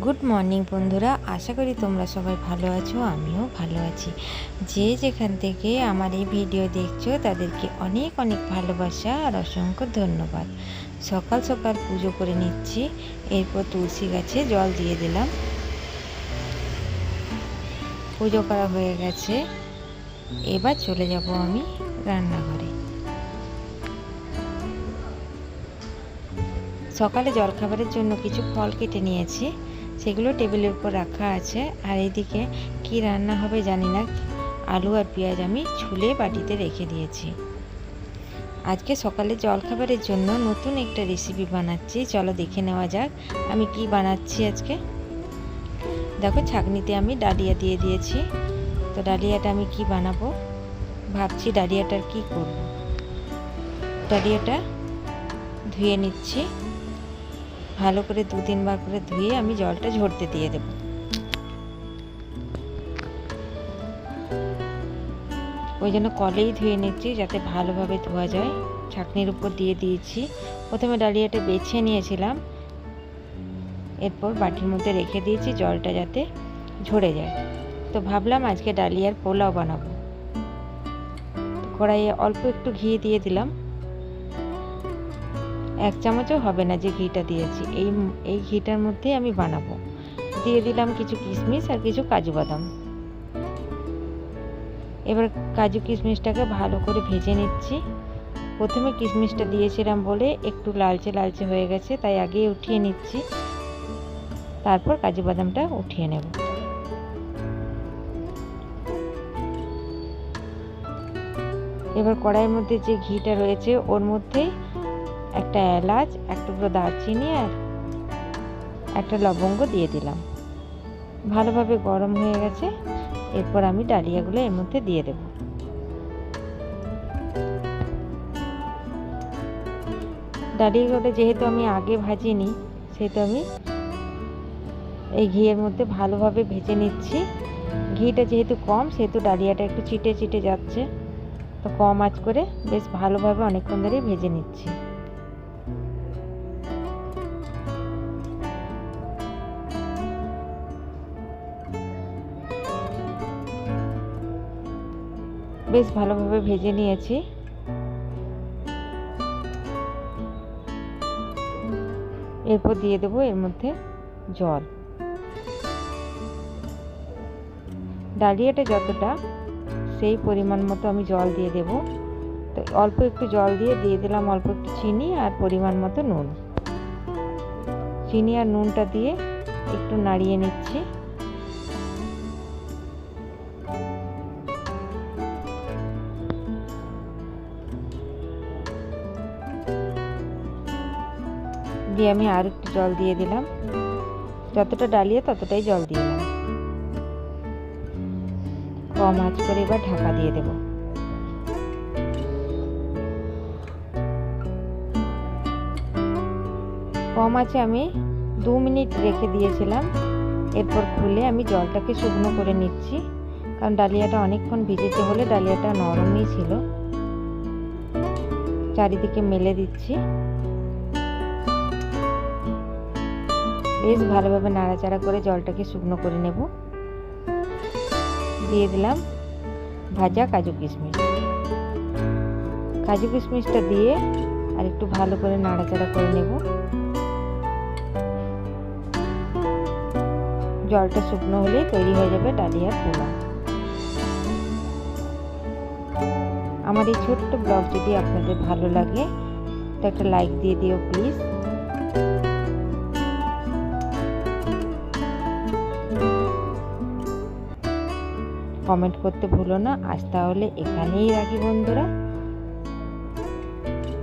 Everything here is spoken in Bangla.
গুড মর্নিং বন্ধুরা, আশা করি তোমরা সবাই ভালো আছো। আমিও ভালো আছি। যে যেখান থেকে আমার এই ভিডিও দেখছো তাদেরকে অনেক অনেক ভালোবাসা আর অসংখ্য ধন্যবাদ। সকাল সকাল পুজো করে নিচ্ছি, এরপর তুলসী গাছে জল দিয়ে দিলাম। পুজো করা হয়ে গেছে, এবার চলে যাব আমি রান্নাঘরে। সকালে জলখাবারের জন্য কিছু ফল কেটে নিয়েছি, সেগুলো টেবিলের উপর রাখা আছে। আর এইদিকে কি রান্না হবে জানি না, আলু আর পেঁয়াজ আমি ছুলে বাটিতে রেখে দিয়েছি। আজকে সকালে জলখাবারের জন্য নতুন একটা রেসিপি বানাচ্ছি, চলো দেখে নেওয়া যাক আমি কি বানাচ্ছি আজকে। দেখো, ছাঁকনিতে আমি ডালিয়া দিয়ে দিয়েছি। তো ডালিয়াটা আমি কি বানাবো ভাবছি, ডালিয়াটার কি করব। ডালিয়াটা ধুয়ে নিচ্ছি, ভালো করে 2-3 বার করে ধুয়ে আমি জলটা ঝরতে দিয়ে দেব। ওই জন্য কলেই ধুয়ে নিচ্ছি যাতে ভালোভাবে ধোয়া যায়। ছাঁকনির উপর দিয়ে দিয়েছি। প্রথমে ডালিয়াটা বেছে নিয়েছিলাম, এরপর বাটির মধ্যে রেখে দিয়েছি জলটা যাতে ঝরে যায়। তো ভাবলাম আজকে ডালিয়ার পোলাও বানাবো। কড়াইয়ে অল্প একটু ঘি দিয়ে দিলাম, 1 চামচও হবে না যে ঘিটা দিয়েছি, এই ঘিটার মধ্যে আমি বানাবো। দিয়ে দিলাম কিছু কিশমিশ আর কিছু কাজু বাদাম। এবার কাজু কিশমিশটাকে ভালো করে ভেজে নিচ্ছি। প্রথমে কিশমিশটা দিয়েছিলাম বলে একটু লালচে লালচে হয়ে গেছে, তাই আগে উঠিয়ে নিচ্ছি, তারপর কাজু বাদামটা উঠিয়ে নেব। এবার কড়াইয়ের মধ্যে যে ঘিটা রয়েছে ওর মধ্যে একটা এলাচ, এক টুকরো দারচিনি আর একটা লবঙ্গ দিয়ে দিলাম। ভালোভাবে গরম হয়ে গেছে, এরপর আমি ডালিয়াগুলো এর মধ্যে দিয়ে দেব। ডালিয়াগুলো যেহেতু আমি আগে ভাজিনি, সেহেতু আমি এই ঘিয়ের মধ্যে ভালোভাবে ভেজে নিচ্ছি। ঘিটা যেহেতু কম, সেহেতু ডালিয়াটা একটু চিটে চিটে যাচ্ছে, তো কম আঁচ করে বেশ ভালোভাবে অনেকক্ষণ ধরে ভেজে নিচ্ছি। বেশ ভালোভাবে ভেজে নিয়েছি। এরপর দিয়ে দেবো এর মধ্যে জল। ডালিয়াটা যতটা সেই পরিমাণ মতো আমি জল দিয়ে দেব। তো অল্প একটু জল দিয়ে দিলাম অল্প একটু চিনি আর পরিমাণ মতো নুন। চিনি আর নুনটা দিয়ে একটু নাড়িয়ে নিচ্ছি। দিয়ে আমি আর একটু জল দিয়ে দিলাম, যতটা ডালিয়া ততটাই জল দিয়ে দিলাম। কম আঁচ করে এবার ঢাকা দিয়ে দেব। কম আঁচে আমি 2 মিনিট রেখে দিয়েছিলাম। এরপর খুলে আমি জলটাকে শুকনো করে নিচ্ছি, কারণ ডালিয়াটা অনেকক্ষণ ভিজেতে হলে ডালিয়াটা নরমই ছিল। চারিদিকে মেলে দিচ্ছি, বেশ ভালোভাবে নাড়াচাড়া করে জলটাকে শুকনো করে নেব। দিয়ে দিলাম ভাজা কাজু কিশমিশ। কাজু কিশমিশটা দিয়ে আর একটু ভালো করে নাড়াচাড়া করে নেব। জলটা শুকনো হলেই তৈরি হয়ে যাবে ডালিয়ার পোলাও। আমার এই ছোট্ট ব্লগ যদি আপনাদের ভালো লাগে তো একটা লাইক দিয়ে দিও প্লিজ। কমেন্ট করতে ভুলো না। আজ তাহলে এখানেই রাখি বন্ধুরা।